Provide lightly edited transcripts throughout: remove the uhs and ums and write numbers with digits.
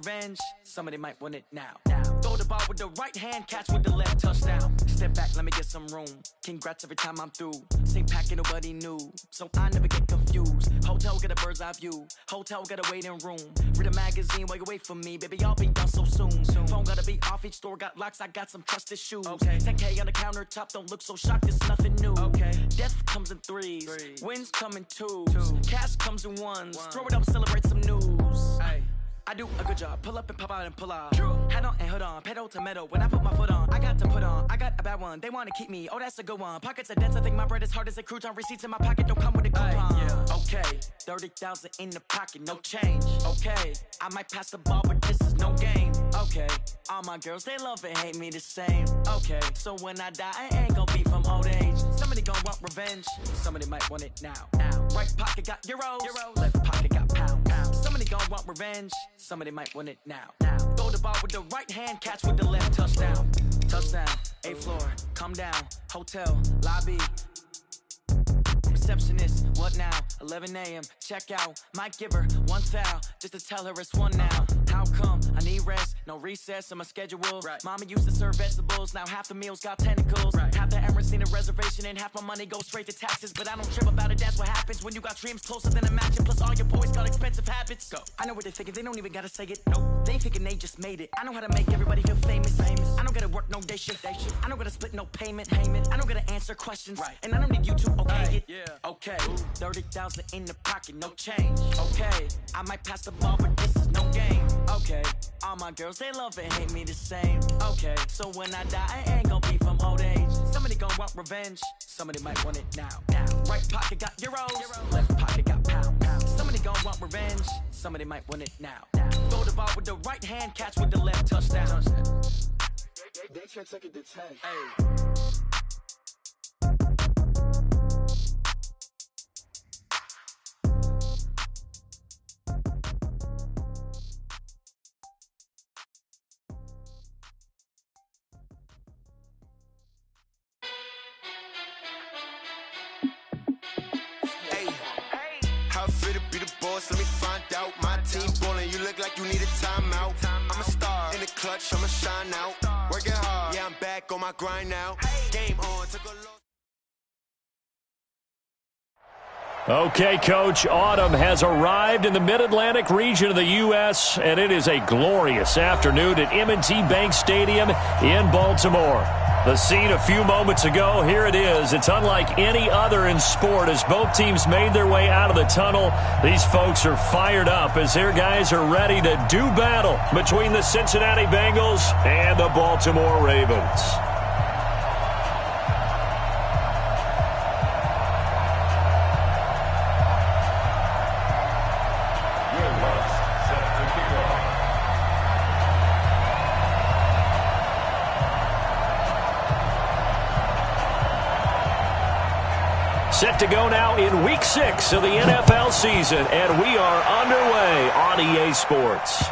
Revenge, somebody might want it now. Throw the ball with the right hand, catch with the left, touchdown. Step back, let me get some room. Congrats every time I'm through. Same pack, ain't nobody new, so I never get confused. Hotel got a bird's eye view. Hotel got a waiting room. Read a magazine while you wait for me, baby. I'll be done so soon. Phone gotta be off, each store got locks. I got some trusted shoes. 10K on the countertop, don't look so shocked. It's nothing new. Death comes in threes. Wins come in twos. Cash comes in ones. Throw it up, celebrate some news. I do a good job, pull up and pop out and pull out. Head on and hood on, pedal to metal. When I put my foot on, I got to put on. I got a bad one, they wanna keep me, oh that's a good one. Pockets are dense, I think my bread is hard as a crouton. Receipts in my pocket don't come with a coupon. Okay, 30,000 in the pocket, no change. Okay, I might pass the ball, but this is no game. Okay, all my girls, they love and hate me the same. Okay, so when I die, I ain't gon' be from old age. Somebody gon' want revenge, somebody might want it now. Right pocket got euros, left pocket got pounds. Somebody gon' want revenge, somebody might want it now. Throw the ball with the right hand, catch with the left, touchdown. Touchdown, 8th floor, come down, hotel, lobby. Receptionist, what now? 11 a.m. check out. Might give her one foul just to tell her it's one now. How come? I need rest, no recess in my schedule. Mama used to serve vegetables, now half the meals got tentacles. Half the errands need a reservation and half my money goes straight to taxes. But I don't trip about it, that's what happens when you got dreams closer than a match. And plus all your boys got expensive habits. Go. I know what they're thinking, they don't even gotta say it. Nope. They thinking they just made it. I know how to make everybody feel famous. I don't gotta work no day shift. I don't gotta split no payment. I don't gotta answer questions. And I don't need you to okay it. Okay, 30,000 in the pocket, no change. Okay, I might pass the ball, but this is no game. Okay, all my girls, they love and hate me the same. Okay, so when I die, I ain't gon' be from old age. Somebody gon' want revenge, somebody might want it now. Right pocket got euros, left pocket got pounds. Somebody gon' want revenge, somebody might want it now. Throw the ball with the right hand, catch with the left, touchdown. They can't take it to 10. Let me find out. My team ballin', you look like you need a timeout. I'm a star in the clutch, I'ma shine out. Working hard, yeah, I'm back on my grind now. Game on, took a look. Okay, Coach, autumn has arrived in the Mid-Atlantic region of the U.S., and it is a glorious afternoon at M&T Bank Stadium in Baltimore. The scene a few moments ago, here it is. It's unlike any other in sport as both teams made their way out of the tunnel. These folks are fired up as their guys are ready to do battle between the Cincinnati Bengals and the Baltimore Ravens. Set to go now in Week 6 of the NFL season, and we are underway on EA Sports.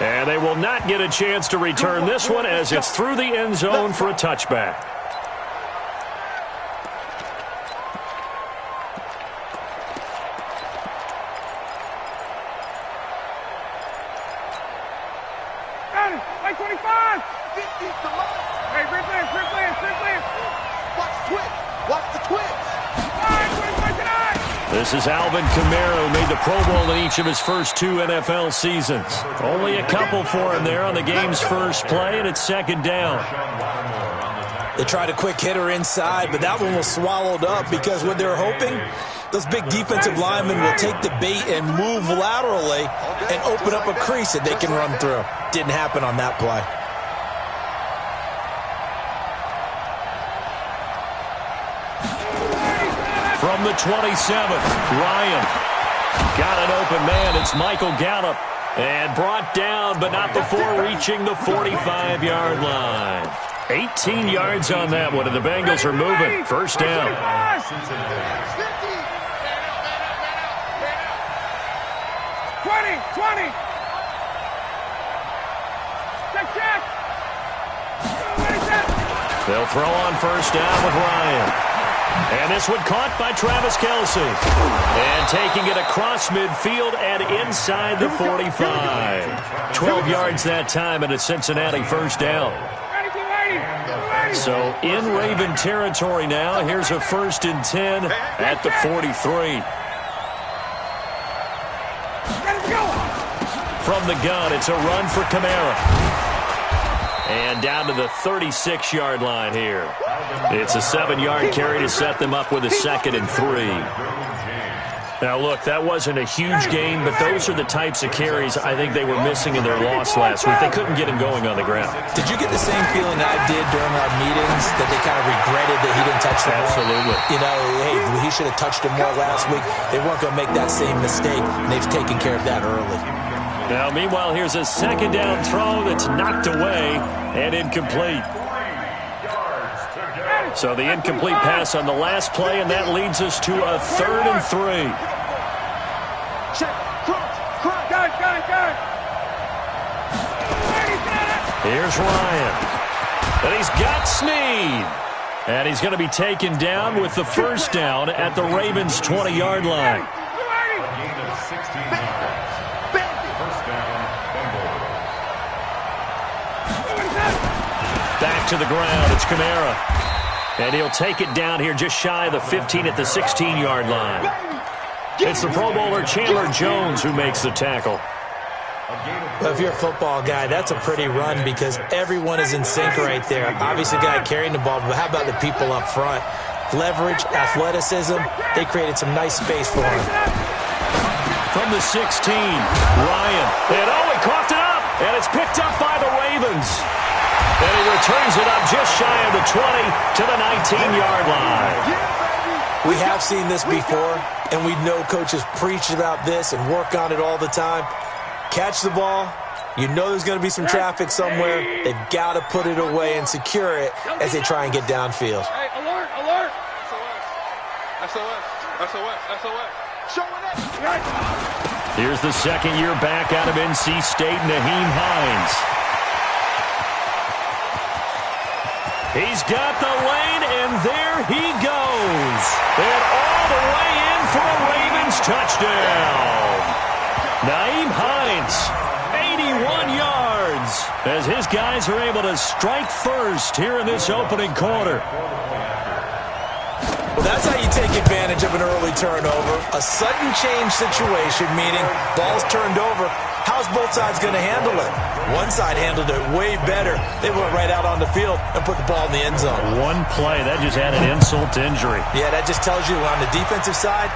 And they will not get a chance to return this one as it's through the end zone for a touchback. Like 25! Hey, Ripley! Watch Twitch! Watch the Twitch! This is Alvin Kamara, who made the Pro Bowl in each of his first 2 NFL seasons. Only a couple for him there on the game's first play, and it's second down. They tried a quick hitter inside, but that one was swallowed up because what they're hoping, those big defensive linemen will take the bait and move laterally and open up a crease that they can run through. Didn't happen on that play. From the 27th, Ryan got an open man. It's Michael Gallup. And brought down, but not before reaching the 45-yard line. 18 yards on that one, and the Bengals are moving. First down. 20. Check. They'll throw on first down with Ryan. And this one caught by Travis Kelce. And taking it across midfield and inside the 45. 12 yards that time and a Cincinnati first down. So in Raven territory now. Here's a 1st and 10 at the 43. From the gun, it's a run for Kamara. And down to the 36-yard line here. It's a 7-yard carry to set them up with a 2nd and 3. Now, look, that wasn't a huge gain, but those are the types of carries I think they were missing in their loss last week. They couldn't get him going on the ground. Did you get the same feeling I did during our meetings, that they kind of regretted that he didn't touch the ball? Absolutely. You know, hey, he should have touched him more last week. They weren't going to make that same mistake, and they've taken care of that early. Now, meanwhile, here's a 2nd down throw that's knocked away and incomplete. So the incomplete pass on the last play, and that leads us to a 3rd and 3. Here's Ryan. And he's got Snead. And he's going to be taken down with the 1st down at the Ravens' 20-yard line. Back to the ground. It's Kamara. And he'll take it down here just shy of the 15 at the 16-yard line. It's the Pro Bowler Chandler Jones who makes the tackle. Well, if you're a football guy, that's a pretty run because everyone is in sync right there. Obviously, the guy carrying the ball, but how about the people up front? Leverage, athleticism, they created some nice space for him. From the 16, Ryan. And he coughed it up, and it's picked up by the Ravens. And he returns it up just shy of the 20 to the 19-yard line. We have seen this before, and we know coaches preach about this and work on it all the time. Catch the ball. You know there's going to be some traffic somewhere. They've got to put it away and secure it as they try and get downfield. Hey, alert, alert. SOS. Showing it. Here's the 2nd-year back out of NC State, Naheem Hines. He's got the lane, and there he goes. And all the way in for a Ravens touchdown. Naheem Hines, 81 yards, as his guys are able to strike first here in this opening quarter. Well, that's how you take advantage of an early turnover. A sudden change situation, meaning ball's turned over. How's both sides going to handle it? One side handled it way better. They went right out on the field and put the ball in the end zone. One play, that just added insult to injury. Yeah, that just tells you on the defensive side,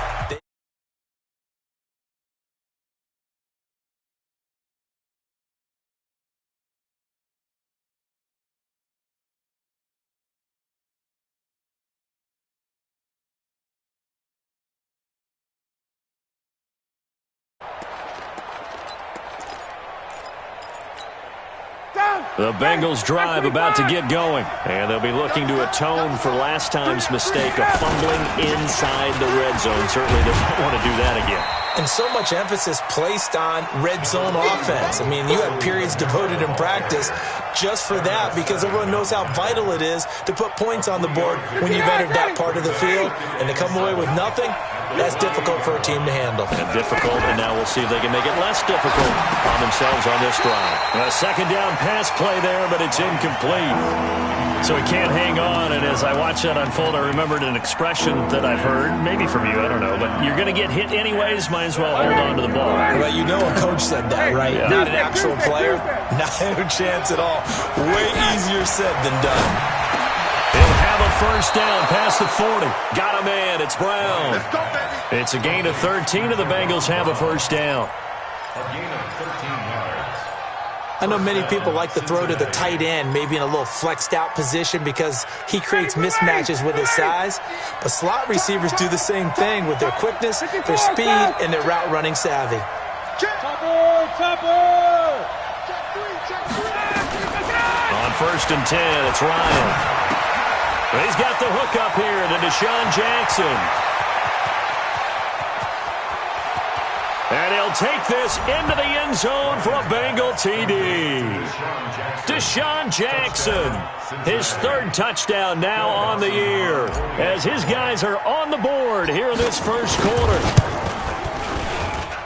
the Bengals drive about to get going, and they'll be looking to atone for last time's mistake of fumbling inside the red zone. Certainly doesn't want to do that again. And so much emphasis placed on red zone offense. I mean, you had periods devoted in practice just for that because everyone knows how vital it is to put points on the board when you've entered that part of the field. And to come away with nothing, that's difficult for a team to handle. And difficult, and now we'll see if they can make it less difficult on themselves on this drive. A 2nd down pass play there, but it's incomplete. So he can't hang on, and as I watch that unfold, I remembered an expression that I've heard, maybe from you, I don't know, but you're going to get hit anyways, might as well hold on to the ball. Well, you know a coach said that, right? Yeah. Not an actual player. Not a chance at all. Way easier said than done. He'll have a 1st down past the 40. Got a man. It's Brown. It's a gain of 13, and the Bengals have a 1st down. A gain of 13 yards. I know many people like to throw to the tight end, maybe in a little flexed out position because he creates mismatches with his size. But slot receivers do the same thing with their quickness, their speed, and their route running savvy. On 1st and 10, it's Ryan. He's got the hook up here to Deshaun Jackson. And he'll he'll take this into the end zone for a Bengal TD. Deshaun Jackson, his third touchdown now on the year, as his guys are on the board here in this first quarter.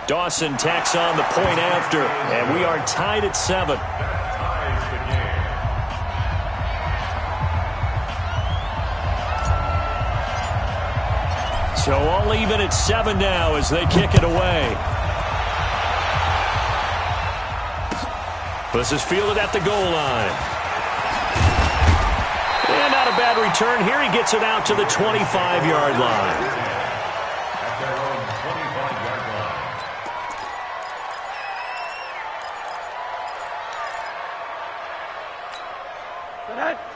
Dawson tacks on the point after, and we are tied at 7. So all even at 7 now as they kick it away. This is fielded at the goal line. And not a bad return here. He gets it out to the 25-yard line.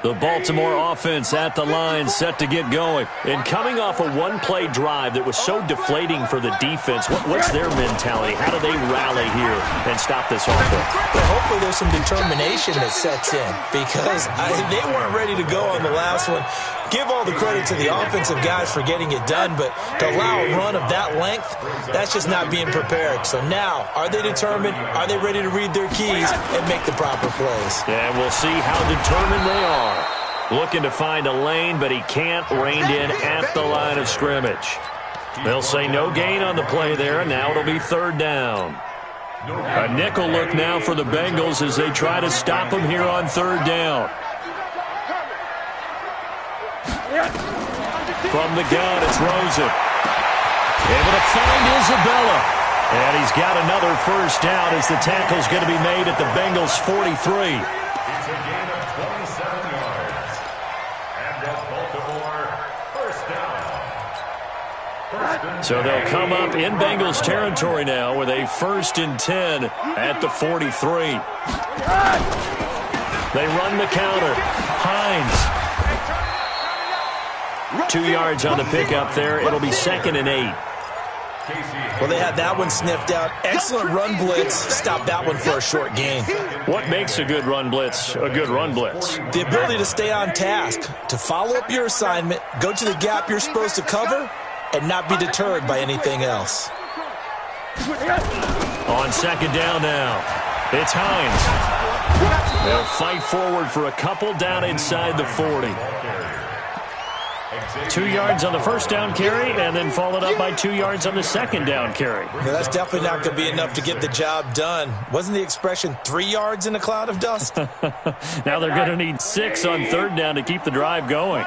The Baltimore offense at the line, set to get going. And coming off a one-play drive that was so deflating for the defense, what's their mentality? How do they rally here and stop this offense? Well, hopefully there's some determination that sets in, because they weren't ready to go on the last one. Give all the credit to the offensive guys for getting it done, but to allow a run of that length, that's just not being prepared. So now, are they determined? Are they ready to read their keys and make the proper plays? And we'll see how determined they are. Looking to find a lane, but he can't. Reined in at the line of scrimmage. They'll say no gain on the play there, and now it'll be third down. A nickel look now for the Bengals as they try to stop him here on third down. From the gun, it's Rosen. Able to find Isabella. And he's got another first down as the tackle's going to be made at the Bengals' 43. It's a gain of 27 yards. And that's Baltimore first down. So they'll come up in Bengals territory now with a 1st and 10 at the 43. They run the counter. Hines. 2 yards on the pickup there. It'll be 2nd and 8. Well, they had that one sniffed out. Excellent run blitz. Stop that one for a short gain. What makes a good run blitz a good run blitz? The ability to stay on task, to follow up your assignment, go to the gap you're supposed to cover, and not be deterred by anything else. On 2nd down now, it's Hines. They'll fight forward for a couple down inside the 40. 2 yards on the first down carry, and then followed up by 2 yards on the second down carry. Yeah, that's definitely not going to be enough to get the job done. Wasn't the expression 3 yards in a cloud of dust? Now they're going to need 6 on third down to keep the drive going.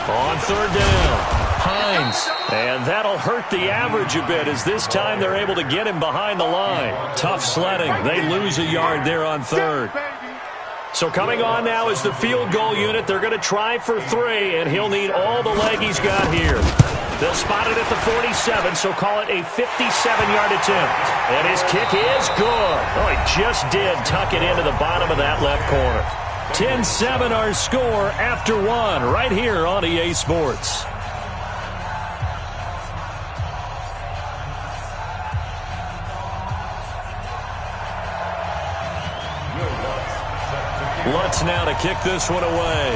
On third down, Hines. And that'll hurt the average a bit as this time they're able to get him behind the line. Tough sledding. They lose a yard there on third. So coming on now is the field goal unit. They're going to try for 3, and he'll need all the leg he's got here. They'll spot it at the 47, so call it a 57-yard attempt. And his kick is good. Oh, he just did tuck it into the bottom of that left corner. 10-7 our score after 1 right here on EA Sports. Lutz now to kick this one away.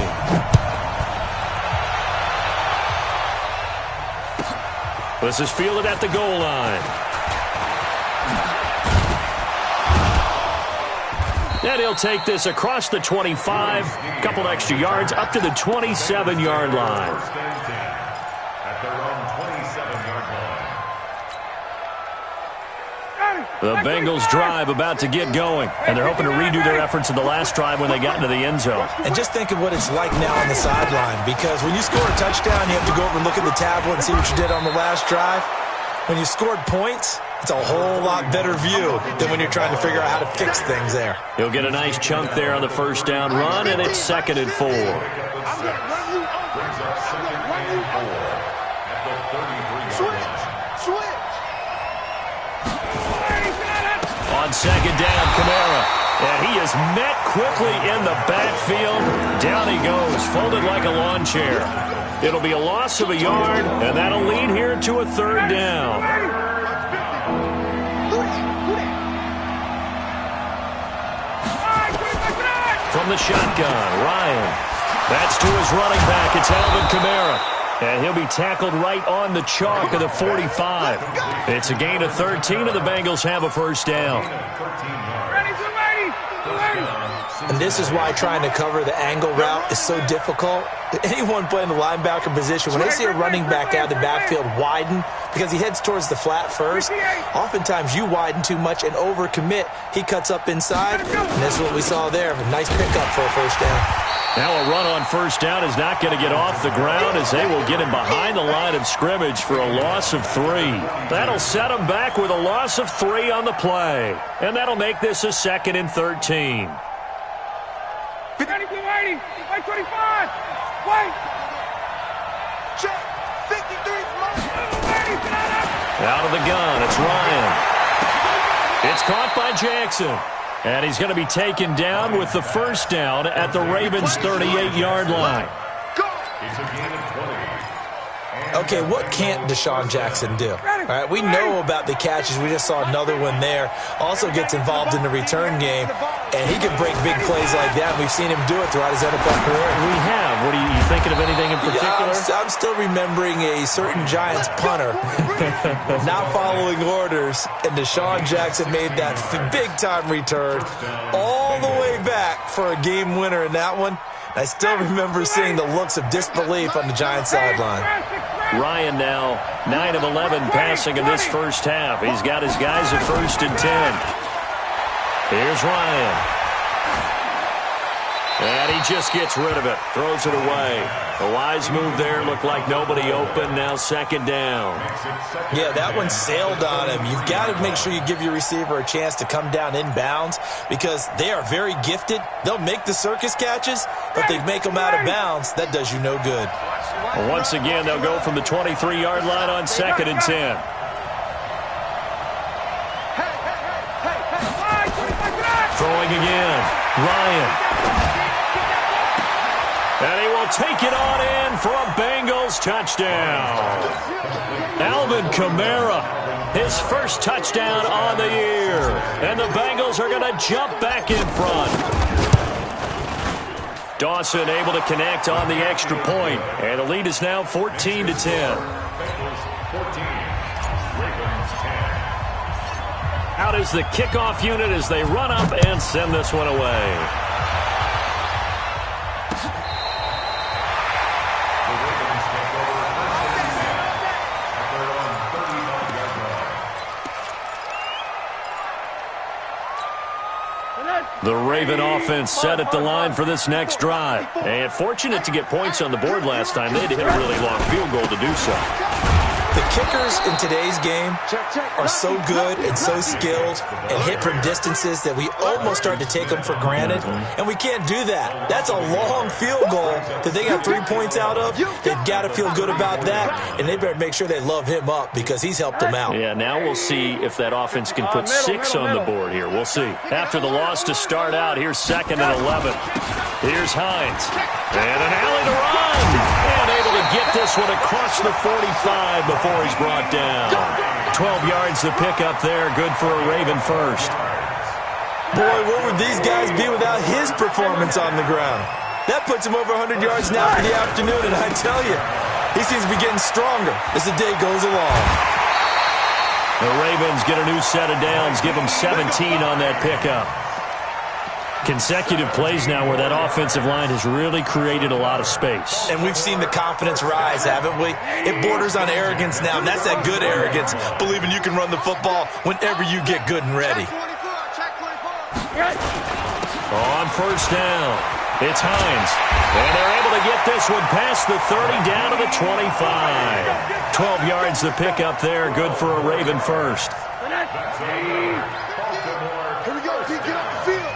This is fielded at the goal line. And he'll take this across the 25, a couple extra yards, up to the 27-yard line. At their own 27-yard line. The Bengals drive about to get going, and they're hoping to redo their efforts in the last drive when they got into the end zone. And just think of what it's like now on the sideline, because when you score a touchdown, you have to go over and look at the tablet and see what you did on the last drive. When you scored points, it's a whole lot better view than when you're trying to figure out how to fix things there. He'll get a nice chunk there on the first down run, and it's 2nd and 4. On 2nd down, Kamara. And he is met quickly in the backfield. Down he goes, folded like a lawn chair. It'll be a loss of a yard, and that'll lead here to a 3rd down. From the shotgun, Ryan. That's to his running back. It's Alvin Kamara. And he'll be tackled right on the chalk of the 45. It's a gain of 13, and the Bengals have a first down. And this is why trying to cover the angle route is so difficult. Anyone playing the linebacker position, when they see a running back out of the backfield widen because he heads towards the flat first, oftentimes you widen too much and overcommit. He cuts up inside, and that's what we saw there. A nice pickup for a first down. Now a run on first down is not going to get off the ground as they will get him behind the line of scrimmage for a loss of 3. That'll set him back with a loss of 3 on the play. And that'll make this a 2nd and 13. 25. Wait. Check. 53. Out of the gun, it's Ryan. It's caught by Jackson. And he's going to be taken down with the first down at the Ravens' 38-yard line. It's a gain of 20. Okay, what can't Deshaun Jackson do? All right, we know about the catches. We just saw another one there. Also gets involved in the return game, and he can break big plays like that. We've seen him do it throughout his NFL career. We have. What are you thinking of anything in particular? Yeah, I'm still remembering a certain Giants punter not following orders, and Deshaun Jackson made that big-time return all the way back for a game winner in that one. I still remember seeing the looks of disbelief on the Giants sideline. Ryan now 9 of 11 passing in this first half. He's got his guys at 1st and 10. Here's Ryan. And he just gets rid of it. Throws it away. A wise move there. Looked like nobody open. Now 2nd down. Yeah, that one sailed on him. You've got to make sure you give your receiver a chance to come down inbounds because they are very gifted. They'll make the circus catches, but they make them out of bounds. That does you no good. Well, once again, they'll go from the 23-yard line on 2nd and 10. Throwing again. Ryan. And he will take it on in for a Bengals touchdown. Alvin Kamara, his first touchdown on the year. And the Bengals are going to jump back in front. Dawson able to connect on the extra point. And the lead is now 14 to 10. Bengals 14, Ravens 10. Out is the kickoff unit as they run up and send this one away. The Raven offense set at the line for this next drive. And fortunate to get points on the board last time. They had to hit a really long field goal to do so. The kickers in today's game are so good and so skilled and hit from distances that we almost start to take them for granted, and we can't do that. That's a long field goal that they got 3 points out of. They've got to feel good about that, and they better make sure they love him up because he's helped them out. Yeah, now we'll see if that offense can put 6 on the board here. We'll see. After the loss to start out, here's 2nd and 11. Here's Hines. And an alley to run. And able to get this one across the 45 before he's brought down. 12 yards to pick up there. Good for a Raven first. Boy, where would these guys be without his performance on the ground? That puts him over 100 yards now for the afternoon, and I tell you, he seems to be getting stronger as the day goes along. The Ravens get a new set of downs. Give them 17 on that pickup. Consecutive plays now where that offensive line has really created a lot of space. And we've seen the confidence rise, haven't we? It borders on arrogance now, and that's that good arrogance, believing you can run the football whenever you get good and ready. On first down, it's Hines. And they're able to get this one past the 30 down to the 25. 12 yards to pick up there. Good for a Raven first. Here we go, Pete, get off the field.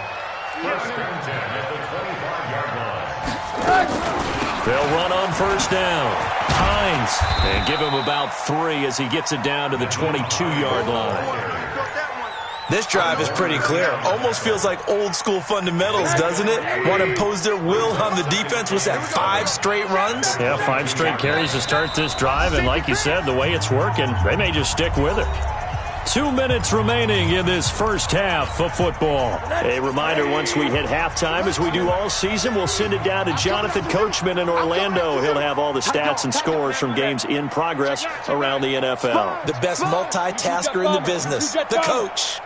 They'll run on first down. Hines. And give him about 3 as he gets it down to the 22-yard line. This drive is pretty clear. Almost feels like old school fundamentals, doesn't it? Want to impose their will on the defense. Was that 5 straight runs? Yeah, 5 straight carries to start this drive. And like you said, the way it's working, they may just stick with it. 2 minutes remaining in this first half of football. A reminder, once we hit halftime, as we do all season, we'll send it down to Jonathan Coachman in Orlando. He'll have all the stats and scores from games in progress around the NFL. The best multitasker in the business, the coach.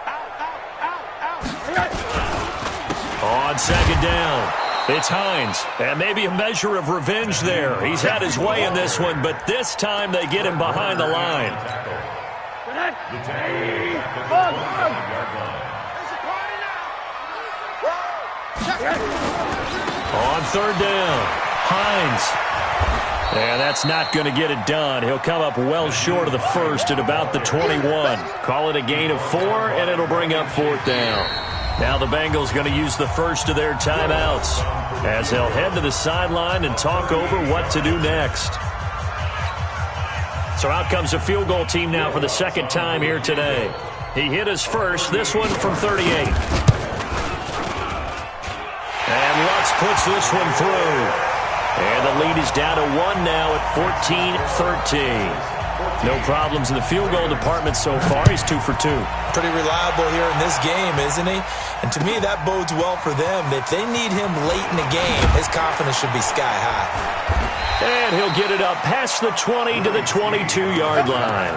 On second down, it's Hines. And maybe a measure of revenge there. He's had his way in this one, but this time they get him behind the line. On third down, Hines. And that's not going to get it done. He'll come up well short of the first at about the 21. Call it a gain of 4, and it'll bring up fourth down. Now the Bengals going to use the first of their timeouts as they'll head to the sideline and talk over what to do next. So out comes a field goal team now for the second time here today. He hit his first, this one from 38. And Lutz puts this one through. And the lead is down to 1 now at 14-13. No problems in the field goal department so far. He's 2 for 2. Pretty reliable here in this game, isn't he? And to me, that bodes well for them. If they need him late in the game, his confidence should be sky high. And he'll get it up past the 20 to the 22-yard line.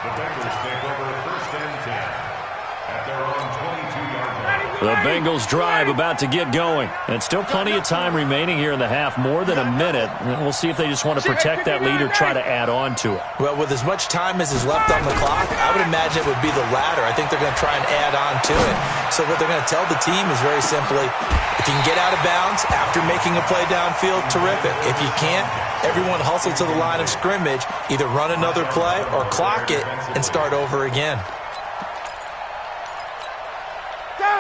The Bengals take over first and 10 at their own 22-yard line. The Bengals drive about to get going. And still plenty of time remaining here in the half, more than a minute. We'll see if they just want to protect that lead or try to add on to it. Well, with as much time as is left on the clock, I would imagine it would be the latter. I think they're going to try and add on to it. So what they're going to tell the team is very simply, if you can get out of bounds after making a play downfield, terrific. If you can't, everyone hustle to the line of scrimmage, either run another play or clock it and start over again.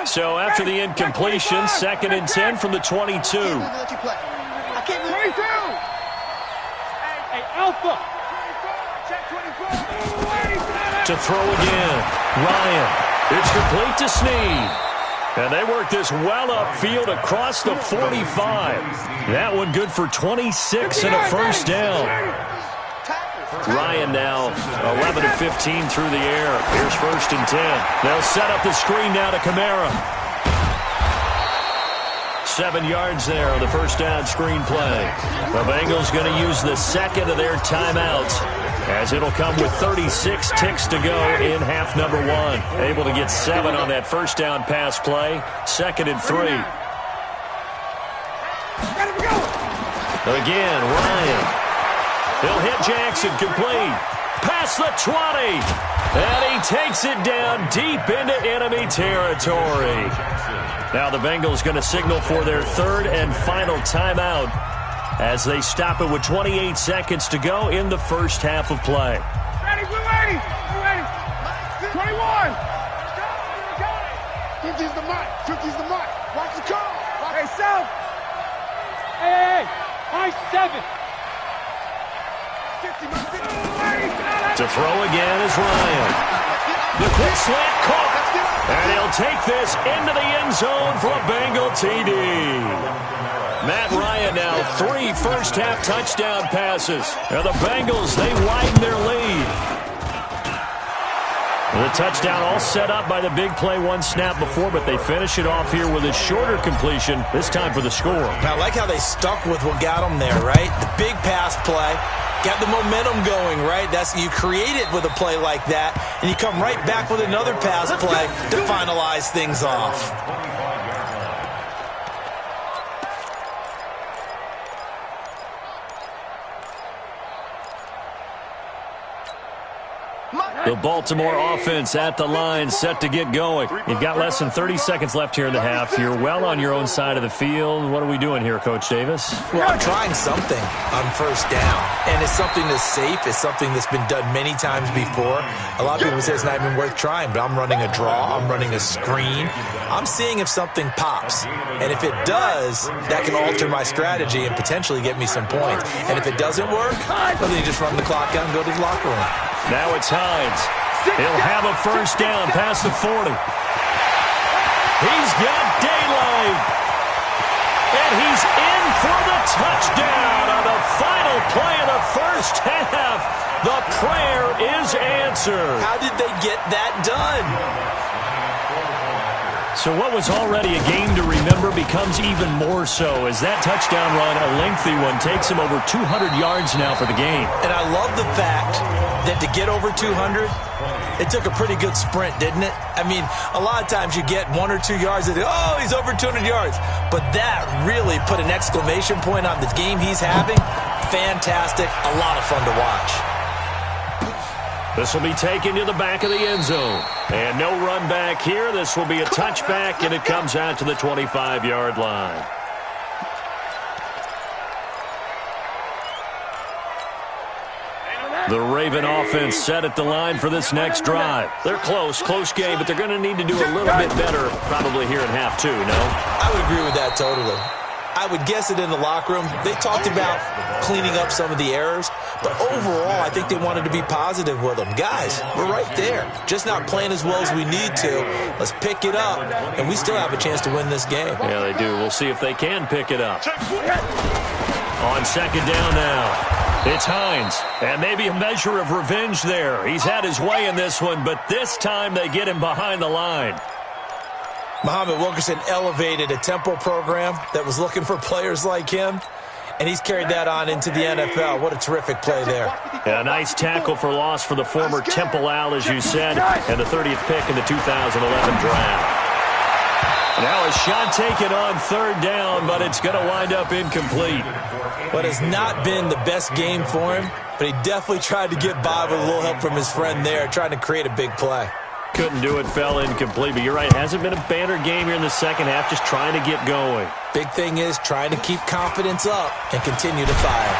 So after the incompletion, 2nd and 10 from the 22. 22! Hey, Alpha! Check 24! To throw again, Ryan. It's complete to Snead. And they work this well upfield across the 45. That one good for 26 and a first down. Ryan now 11 of 15 through the air. Here's 1st and 10. They'll set up the screen now to Kamara. 7 yards there on the first down screen play. The Bengals going to use the second of their timeouts as it'll come with 36 ticks to go in half number 1. Able to get 7 on that first down pass play. 2nd and 3. Again, Ryan. He'll hit Jackson, complete. Past the 20. And he takes it down deep into enemy territory. Now the Bengals going to signal for their 3rd and final timeout as they stop it with 28 seconds to go in the first half of play. Ready, we're ready. We're ready. 21. 50's the mark. 50's the mark. Watch the call. Hey, South. Hey. High 7. To throw again is Ryan. The quick slant caught. And he'll take this into the end zone for a Bengal TD. Matt Ryan now 3 first-half touchdown passes. And the Bengals, they widen their lead. The touchdown all set up by the big play 1 snap before, but they finish it off here with a shorter completion, this time for the score. Now, I like how they stuck with what got them there, right? The big pass play. Got the momentum going, right? You create it with a play like that, and you come right back with another pass play to finalize things off. The Baltimore offense at the line, set to get going. You've got less than 30 seconds left here in the half. You're well on your own side of the field. What are we doing here, Coach Davis? Well, I'm trying something on first down, and it's something that's safe. It's something that's been done many times before. A lot of people say it's not even worth trying, but I'm running a draw. I'm running a screen. I'm seeing if something pops, and if it does, that can alter my strategy and potentially get me some points. And if it doesn't work, well, then you just run the clock out and go to the locker room. Now it's Hines. He'll have a first down past the 40. He's got daylight. And he's in for the touchdown on the final play of the first half. The prayer is answered. How did they get that done? So what was already a game to remember becomes even more so as that touchdown run, a lengthy one, takes him over 200 yards now for the game. And I love the fact that to get over 200, it took a pretty good sprint, didn't it? I mean, a lot of times you get 1 or 2 yards and, oh, he's over 200 yards. But that really put an exclamation point on the game he's having. Fantastic. A lot of fun to watch. This will be taken to the back of the end zone. And no run back here. This will be a touchback, and it comes out to the 25-yard line. The Raven offense set at the line for this next drive. They're close game, but they're going to need to do a little bit better probably here in half two, no? I would agree with that totally. I would guess it in the locker room. They talked about cleaning up some of the errors, but overall, I think they wanted to be positive with them. Guys, we're right there. Just not playing as well as we need to. Let's pick it up, and we still have a chance to win this game. Yeah, they do. We'll see if they can pick it up. On second down now, it's Hines, and maybe a measure of revenge there. He's had his way in this one, but this time they get him behind the line. Muhammad Wilkerson elevated a tempo program that was looking for players like him, and he's carried that on into the NFL. What a terrific play there. Yeah, a nice tackle for loss for the former Temple Owl, as you said, and the 30th pick in the 2011 draft. Now a shot taken on third down, but it's going to wind up incomplete. What has not been the best game for him, but he definitely tried to get by with a little help from his friend there, trying to create a big play. Couldn't do it, fell incomplete, but you're right, hasn't been a banner game here in the second half, just trying to get going. Big thing is trying to keep confidence up and continue to fire.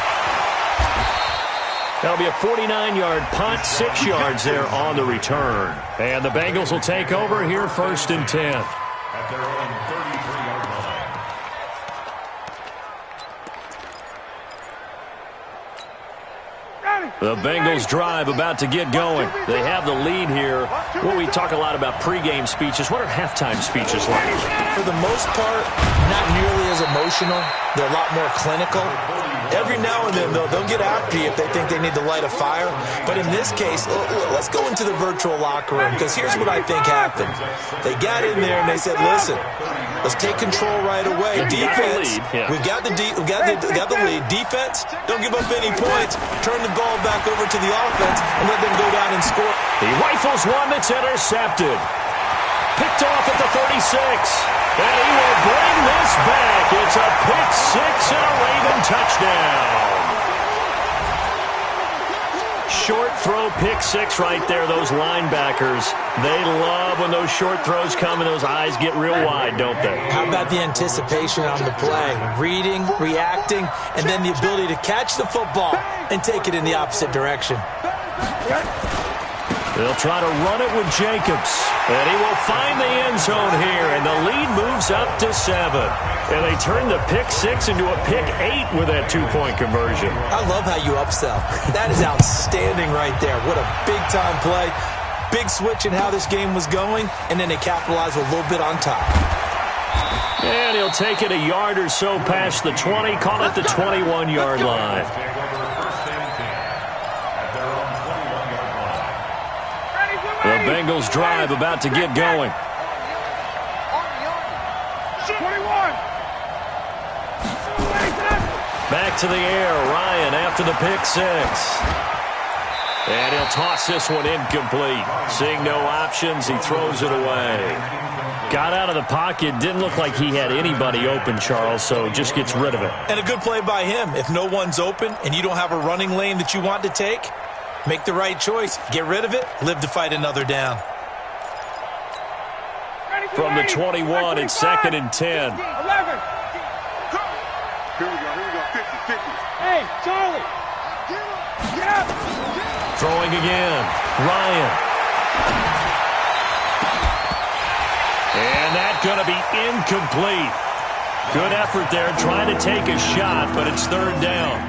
That'll be a 49-yard punt, 6 yards there on the return. And the Bengals will take over here 1st and 10. At their own 33-yard line. The Bengals drive about to get going. They have the lead here. Well, we talk a lot about pregame speeches. What are halftime speeches like? For the most part, not nearly as emotional. They're a lot more clinical. Every now and then, though, they'll get after you if they think they need to light a fire. But in this case, let's go into the virtual locker room, because here's what I think happened. They got in there and they said, listen, let's take control right away. Defense, we've got the lead. Defense, don't give up any points. Turn the ball back over to the offense and let them go down and score. He rifles one that's intercepted. Picked off at the 36. And he will bring this back. It's a pick six and a Raven touchdown. Short throw, pick six right there. Those linebackers, they love when those short throws come and those eyes get real wide, don't they? How about the anticipation on the play? Reading, reacting, and then the ability to catch the football and take it in the opposite direction. They'll try to run it with Jacobs, and he will find the end zone here, and the lead moves up to 7. And they turn the pick six into a pick 8 with that two-point conversion. I love how you upsell. That is outstanding right there. What a big-time play. Big switch in how this game was going, and then they capitalize a little bit on top. And he'll take it a yard or so past the 20, call it the 21-yard line. The Bengals drive about to get going. 21. Back to the air, Ryan after the pick six. And he'll toss this one incomplete. Seeing no options, he throws it away. Got out of the pocket, didn't look like he had anybody open, Charles, so just gets rid of it. And a good play by him. If no one's open and you don't have a running lane that you want to take, make the right choice. Get rid of it. Live to fight another down. From the 21, it's 2nd and 10. 11. Here we go. 50-50. Hey, Charlie. Get up. Throwing again. Ryan. And that's going to be incomplete. Good effort there trying to take a shot, but it's 3rd down.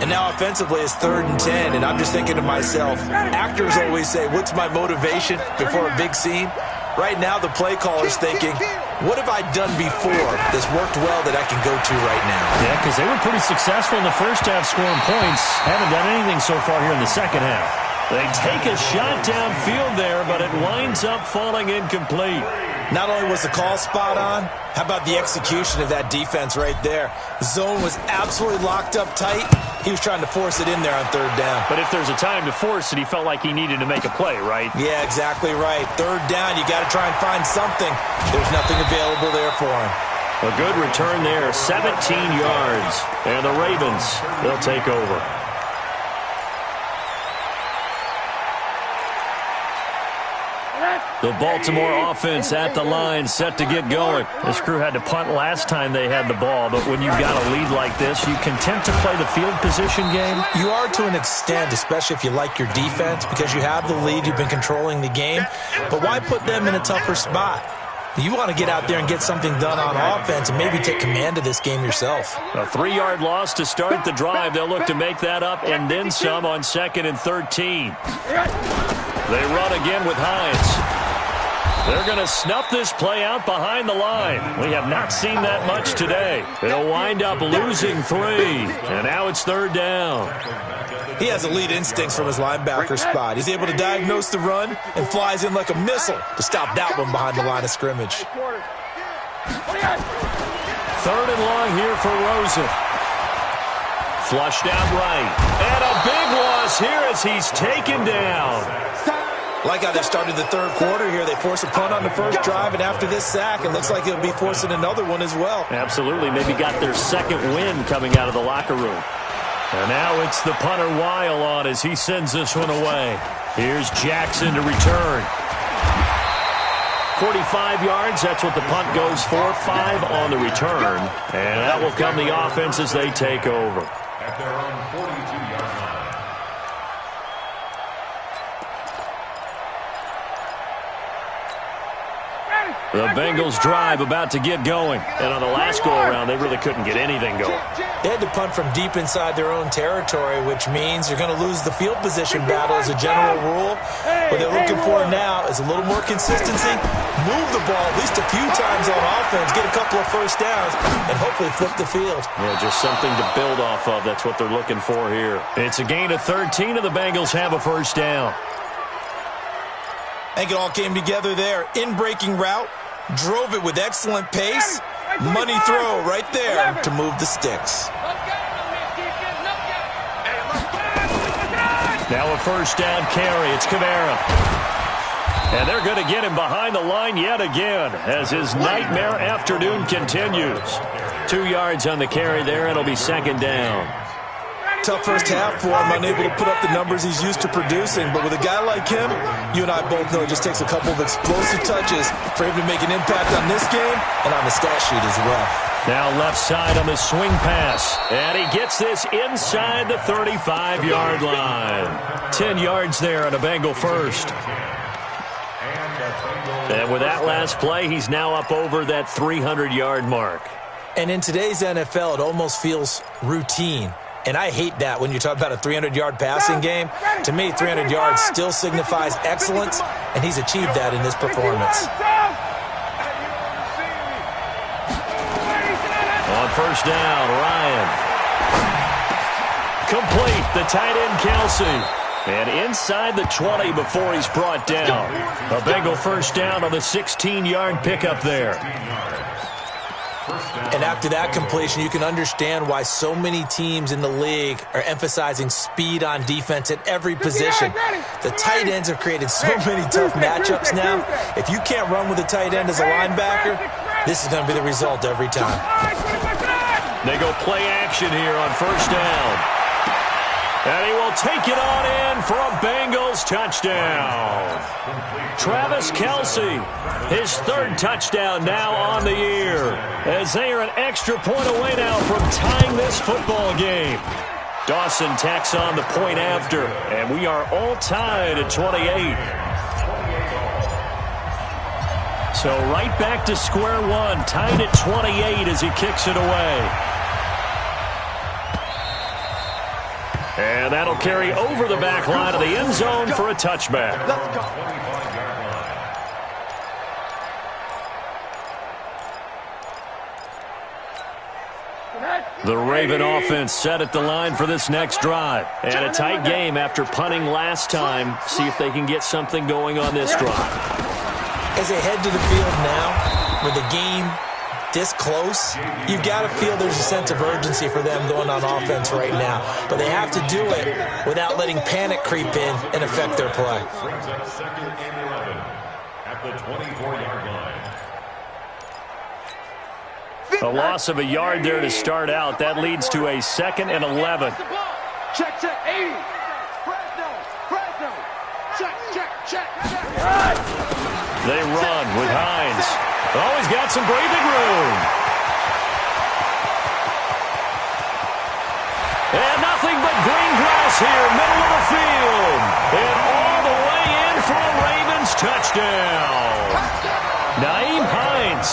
And now offensively it's 3rd and 10, and I'm just thinking to myself, actors always say, what's my motivation before a big scene? Right now the play caller's thinking, what have I done before that's worked well that I can go to right now? Yeah, because they were pretty successful in the first half scoring points. Haven't done anything so far here in the second half. They take a shot downfield there, but it winds up falling incomplete. Not only was the call spot on, how about the execution of that defense right there? The zone was absolutely locked up tight. He was trying to force it in there on third down. But if there's a time to force it, he felt like he needed to make a play, right? Yeah, exactly right. Third down, you got to try and find something. There's nothing available there for him. A good return there, 17 yards. And the Ravens, they'll take over. The Baltimore offense at the line, set to get going. This crew had to punt last time they had the ball, but when you've got a lead like this, you content to play the field position game? You are to an extent, especially if you like your defense, because you have the lead, you've been controlling the game. But why put them in a tougher spot? You want to get out there and get something done on offense and maybe take command of this game yourself. A 3-yard loss to start the drive. They'll look to make that up and then some on 2nd and 13. They run again with Hines. They're going to snuff this play out behind the line. We have not seen that much today. They'll wind up losing 3. And now it's 3rd down. He has elite instincts from his linebacker spot. He's able to diagnose the run and flies in like a missile to stop that one behind the line of scrimmage. 3rd and long here for Rosen. Flushed out right. And a big loss here as he's taken down. Like how they started the third quarter here. They force a punt on the first drive, and after this sack, it looks like they'll be forcing another one as well. Absolutely. Maybe got their second win coming out of the locker room. And now it's the punter Weil on as he sends this one away. Here's Jackson to return. 45 yards, that's what the punt goes for. 5 on the return. And that will come the offense as they take over. At their own 42-yard line. The Bengals drive about to get going. And on the last go-around, they really couldn't get anything going. They had to punt from deep inside their own territory, which means you're going to lose the field position battle as a general rule. What they're looking for now is a little more consistency, move the ball at least a few times on offense, get a couple of first downs, and hopefully flip the field. Yeah, just something to build off of. That's what they're looking for here. It's a gain of 13, and the Bengals have a first down. I think it all came together there. In-breaking route. Drove it with excellent pace. Money throw right there to move the sticks. Now a first down carry. It's Kamara. And they're going to get him behind the line yet again as his nightmare afternoon continues. 2 yards on the carry there. It'll be 2nd down. Tough first half for him, unable to put up the numbers he's used to producing. But with a guy like him, you and I both know it just takes a couple of explosive touches for him to make an impact on this game and on the stat sheet as well. Now left side on the swing pass. And he gets this inside the 35-yard line. 10 yards there on a Bengal first. And with that last play, he's now up over that 300-yard mark. And in today's NFL, it almost feels routine. And I hate that when you talk about a 300-yard passing game. To me, 300 yards still signifies excellence, and he's achieved that in this performance. On first down, Ryan. Complete, the tight end, Kelsey. And inside the 20 before he's brought down. A Bengal first down on the 16-yard pickup there. And after that completion, you can understand why so many teams in the league are emphasizing speed on defense at every position. The tight ends have created so many tough matchups now. If you can't run with a tight end as a linebacker, this is going to be the result every time. They go play action here on first down. And he will take it on in for a Bengals touchdown. Travis Kelce, his 3rd touchdown now on the year, as they are an extra point away now from tying this football game. Dawson tacks on the point after, and we are all tied at 28. So right back to square one, tied at 28 as he kicks it away. And that'll carry over the back line of the end zone for a touchback. The Raven offense set at the line for this next drive. And a tight game after punting last time. See if they can get something going on this drive. As they head to the field now, with the game this close, you've got to feel there's a sense of urgency for them going on offense right now. But they have to do it without letting panic creep in and affect their play. Brings up 2nd and 11 at the 24-yard line. A loss of a yard there to start out. That leads to a 2nd and 11. Check, 80. Fresno. Check. They run with Hines. Oh, he's got some breathing room. And nothing but green grass here, middle of the field. And all the way in for a Ravens touchdown. Naeem Hines,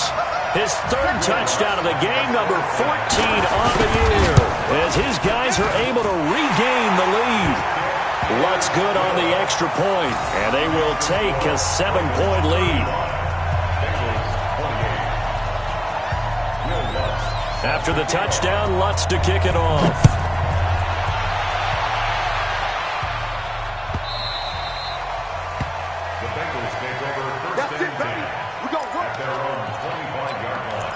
his 3rd touchdown of the game, number 14 on the year, as his guys are able to regain the lead. Lutz good on the extra point, and they will take a 7-point lead. After the touchdown, Lutz to kick it off. The Bengals take over 1st and 10 at their own 25-yard line.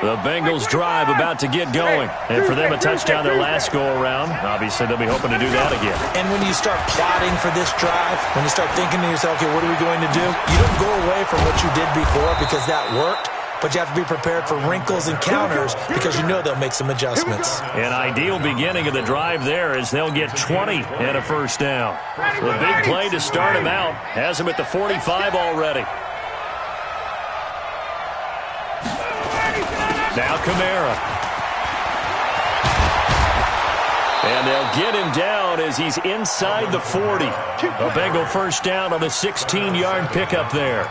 The Bengals drive about to get going. And for them, a touchdown their last go-around. Obviously, they'll be hoping to do that again. And when you start plotting for this drive, when you start thinking to yourself, okay, what are we going to do? You don't go away from what you did before because that worked, but you have to be prepared for wrinkles and counters because you know they'll make some adjustments. An ideal beginning of the drive there is they'll get 20 and a 1st down. The big play to start him out has him at the 45 already. Now Kamara. And they'll get him down as he's inside the 40. A Bengal 1st down on a 16-yard pickup there.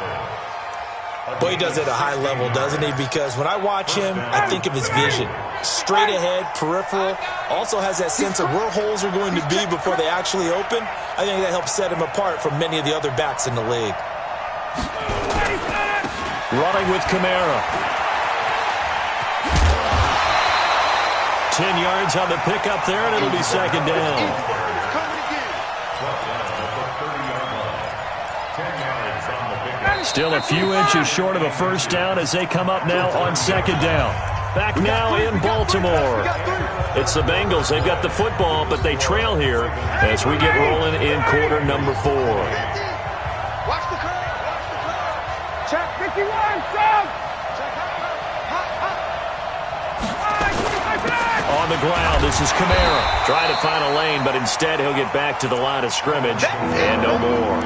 Boy, he does it at a high level, doesn't he? Because when I watch him, I think of his vision. Straight ahead, peripheral. Also has that sense of where holes are going to be before they actually open. I think that helps set him apart from many of the other backs in the league. Running with Kamara. 10 yards on the pickup there, and it'll be 2nd down. Still a few inches short of a 1st down as they come up now on 2nd down. Back now in Baltimore. It's the Bengals. They've got the football, but they trail here as we get rolling in quarter number 4. Watch the curve. Check 51, Sam. On the ground, this is Kamara. Trying to find a lane, but instead he'll get back to the line of scrimmage and no more.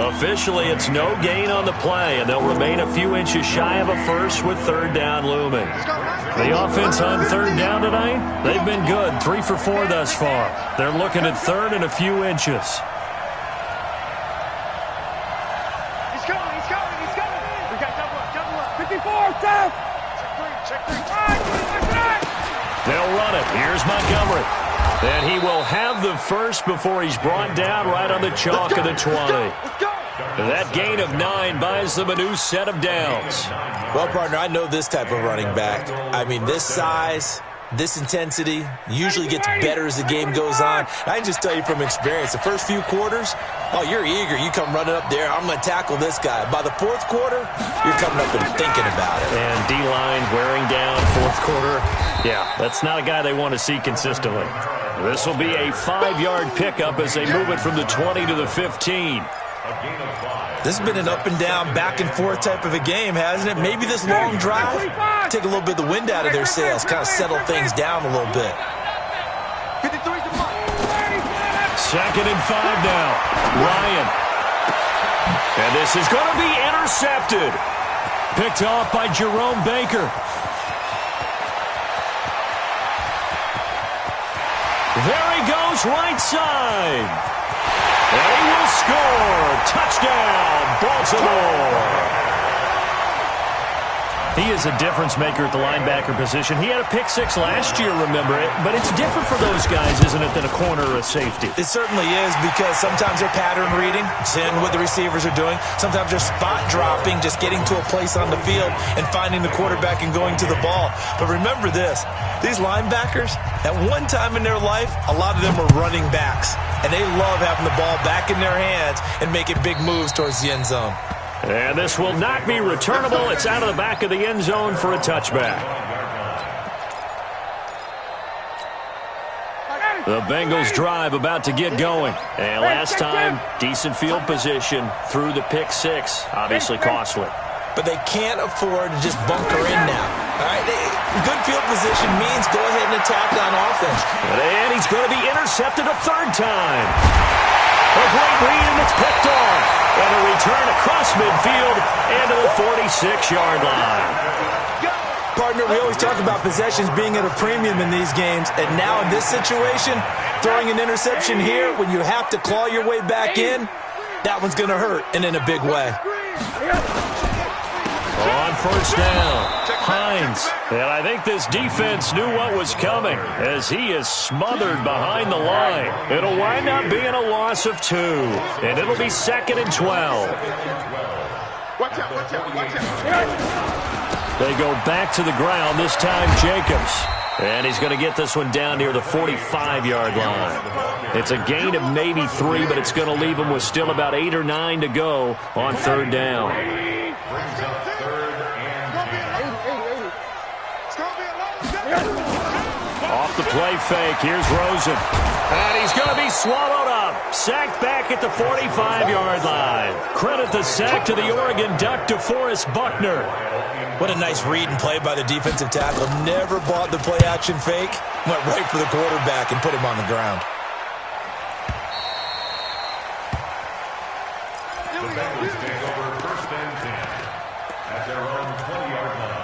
Officially, it's no gain on the play, and they'll remain a few inches shy of a 1st with 3rd down looming. The offense on 3rd down tonight, they've been good. 3 for 4 thus far. They're looking at 3rd and a few inches. He's coming. We got double up. 54, Sam. Check 3. They'll run it. Here's Montgomery. And he will have the 1st before he's brought down right on the chalk of the 20. That gain of 9 buys them a new set of downs. Well, partner, I know this type of running back. I mean, this size, this intensity usually gets better as the game goes on. I can just tell you from experience, the first few quarters, oh, you're eager. You come running up there. I'm going to tackle this guy. By the 4th quarter, you're coming up and thinking about it. And D-line wearing down 4th quarter. Yeah, that's not a guy they want to see consistently. This will be a 5-yard pickup as they move it from the 20 to the 15. This has been an up and down, back and forth type of a game, hasn't it? Maybe this long drive, take a little bit of the wind out of their sails, kind of settle things down a little bit. 2nd and 5 now. Ryan. And this is going to be intercepted. Picked off by Jerome Baker. There he goes, right side. And he will score. Touchdown, Baltimore. He is a difference maker at the linebacker position. He had a pick six last year, remember it, but it's different for those guys, isn't it, than a corner or a safety? It certainly is, because sometimes they're pattern reading, seeing what the receivers are doing. Sometimes they're spot dropping, just getting to a place on the field and finding the quarterback and going to the ball. But remember this, these linebackers, at one time in their life, a lot of them were running backs, and they love having the ball back in their hands and making big moves towards the end zone. And this will not be returnable. It's out of the back of the end zone for a touchback. The Bengals drive about to get going. And last time, decent field position through the pick six. Obviously costly. But they can't afford to just bunker in now. All right, good field position means go ahead and attack on offense. And he's going to be intercepted a third time. A great read, and it's picked off. And a return across midfield and to the 46-yard line. Partner, we always talk about possessions being at a premium in these games. And now in this situation, throwing an interception here when you have to claw your way back in, that one's going to hurt, and in a big way. On first down, Hines. And I think this defense knew what was coming as he is smothered behind the line. It'll wind up being a loss of 2, and it'll be 2nd and 12. Watch out. They go back to the ground, this time Jacobs. And he's going to get this one down near the 45-yard line. It's a gain of maybe 3, but it's going to leave him with still about 8 or 9 to go on third down. Off the play fake, here's Rosen. And he's going to be swallowed up. Sacked back at the 45-yard line. Credit the sack to the Oregon Duck, DeForest Buckner. What a nice read and play by the defensive tackle. Never bought the play-action fake. Went right for the quarterback and put him on the ground. The Bengals take over 1st and 10 at their own 20-yard line.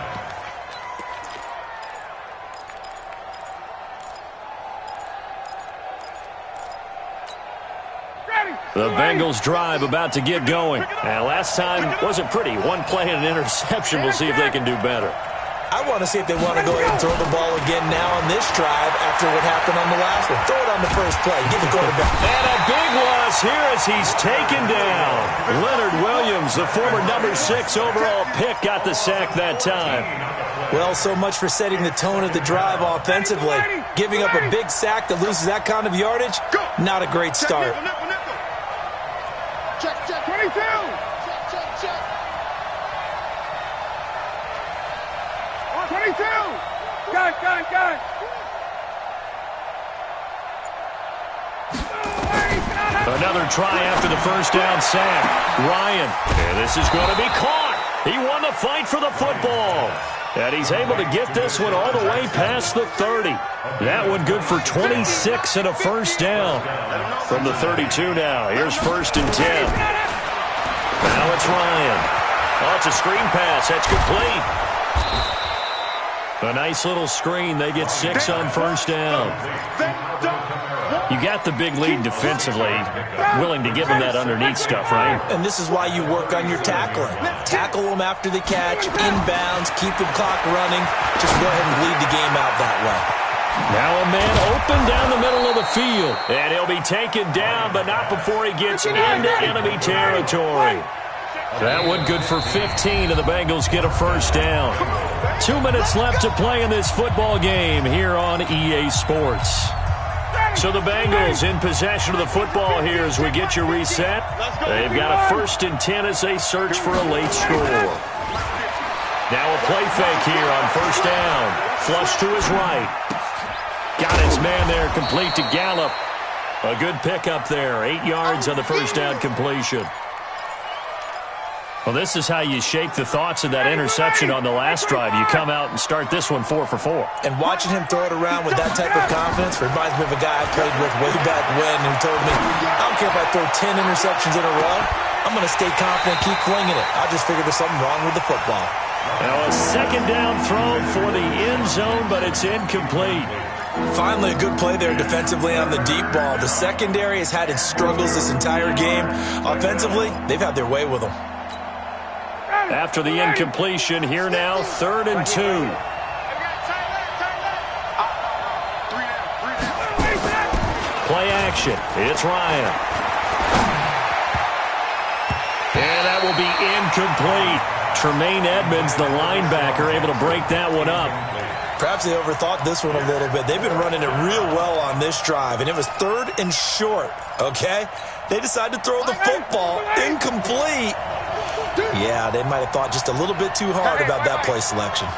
The Bengals drive about to get going. And last time wasn't pretty. One play and an interception. We'll see if they can do better. I want to see if they want to go ahead and throw the ball again now on this drive after what happened on the last one. Throw it on the first play. Give the quarterback. And a big loss here as he's taken down. Leonard Williams, the former number 6 overall pick, got the sack that time. Well, so much for setting the tone of the drive offensively. Giving up a big sack that loses that kind of yardage, not a great start. Check, 22. Check. 22. Got it. Another try after the first down sack. Ryan, and this is going to be caught. He won the fight for the football. And he's able to get this one all the way past the 30. That one good for 26 and a first down. From the 32 now. Here's 1st and 10. Now it's Ryan. Oh, it's a screen pass. That's complete. A nice little screen. They get 6 on first down. You got the big lead defensively. Willing to give them that underneath stuff, right? And this is why you work on your tackling. Tackle them after the catch, inbounds, keep the clock running. Just go ahead and bleed the game out that way. Now a man open down the middle of the field. And he'll be taken down, but not before he gets into enemy territory. That one good for 15, and the Bengals get a first down. 2 minutes left to play in this football game here on EA Sports. So the Bengals in possession of the football here as we get you reset. They've got a 1st and 10 as they search for a late score. Now a play fake here on first down. Flush to his right. Got his man there, complete to Gallup. A good pickup there. 8 yards on the first down completion. Well, this is how you shake the thoughts of that interception on the last drive. You come out and start this one 4 for 4. And watching him throw it around with that type of confidence reminds me of a guy I played with way back when who told me, I don't care if I throw 10 interceptions in a row, I'm going to stay confident, keep flinging it. I just figured there's something wrong with the football. Now a 2nd down throw for the end zone, but it's incomplete. Finally, a good play there defensively on the deep ball. The secondary has had its struggles this entire game. Offensively, they've had their way with them. After the incompletion, here now, 3rd and 2. Play action. It's Ryan. And that will be incomplete. Tremaine Edmonds, the linebacker, able to break that one up. Perhaps they overthought this one a little bit. They've been running it real well on this drive, and it was 3rd and short, okay? They decided to throw the football incomplete. Yeah, they might have thought just a little bit too hard about that play selection.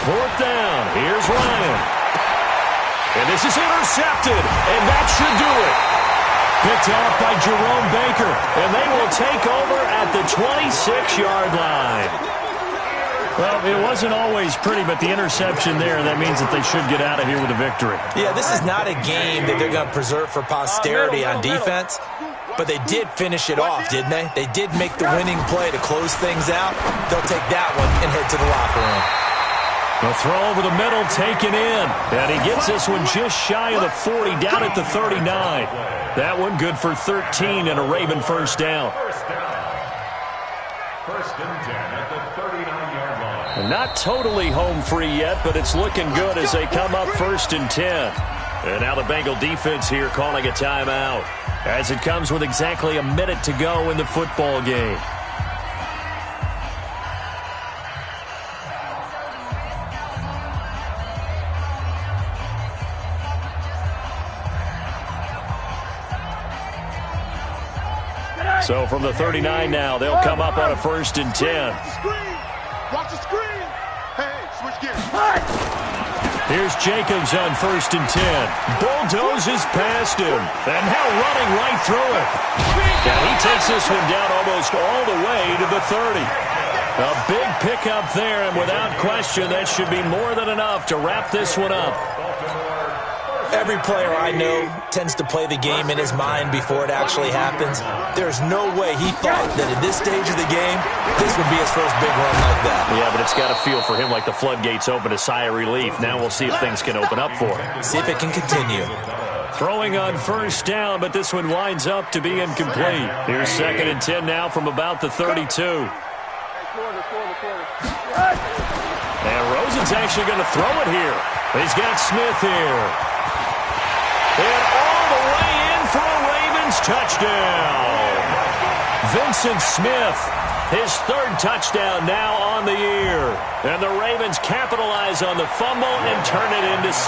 4th down. Here's Ryan. And this is intercepted, and that should do it. Picked off by Jerome Baker, and they will take over at the 26-yard line. Well, it wasn't always pretty, but the interception there, that means that they should get out of here with a victory. Yeah, this is not a game that they're going to preserve for posterity on defense, but they did finish it off, didn't they? They did make the winning play to close things out. They'll take that one and head to the locker room. The throw over the middle taken in, and he gets this one just shy of the 40, down at the 39. That one good for 13 and a Raven first down. First and 10 at the 39-yard line. Not totally home free yet, but it's looking good as they come up 1st and 10. And now the Bengal defense here calling a timeout, as it comes with exactly a minute to go in the football game. So from the 39 now, they'll come up on a 1st and 10. Watch the screen. Hey, switch gears. Here's Jacobs on 1st and 10. Bulldozes past him. And now running right through it. And he takes this one down almost all the way to the 30. A big pickup there, and without question, that should be more than enough to wrap this one up. Every player I know tends to play the game in his mind before it actually happens. There's no way he thought that at this stage of the game, this would be his first big run like that. Yeah, but it's got to feel for him like the floodgates open, a sigh of relief. Now we'll see if things can open up for him. See if it can continue. Throwing on 1st down, but this one winds up to be incomplete. Here's 2nd and 10 now from about the 32. And Rosen's actually going to throw it here. He's got Smith here. And all the way in for a Ravens touchdown. Vincent Smith, his 3rd touchdown now on the year. And the Ravens capitalize on the fumble and turn it into 6.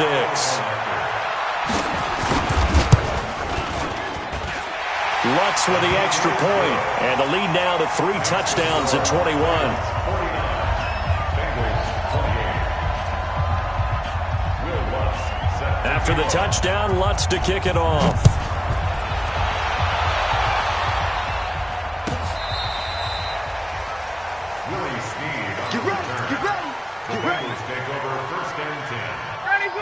Lutz with the extra point, and the lead now to 3 touchdowns at 21. After the touchdown, Lutz to kick it off.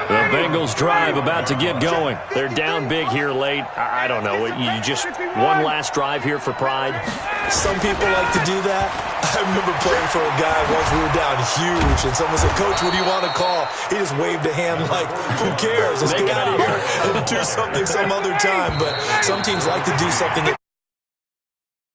The Bengals drive about to get going. They're down big here late. I don't know. You just one last drive here for pride? Some people like to do that. I remember playing for a guy once. We were down huge, and someone said, "Coach, what do you want to call?" He just waved a hand like, "Who cares? Let's get out of here and do something some other time." But some teams like to do something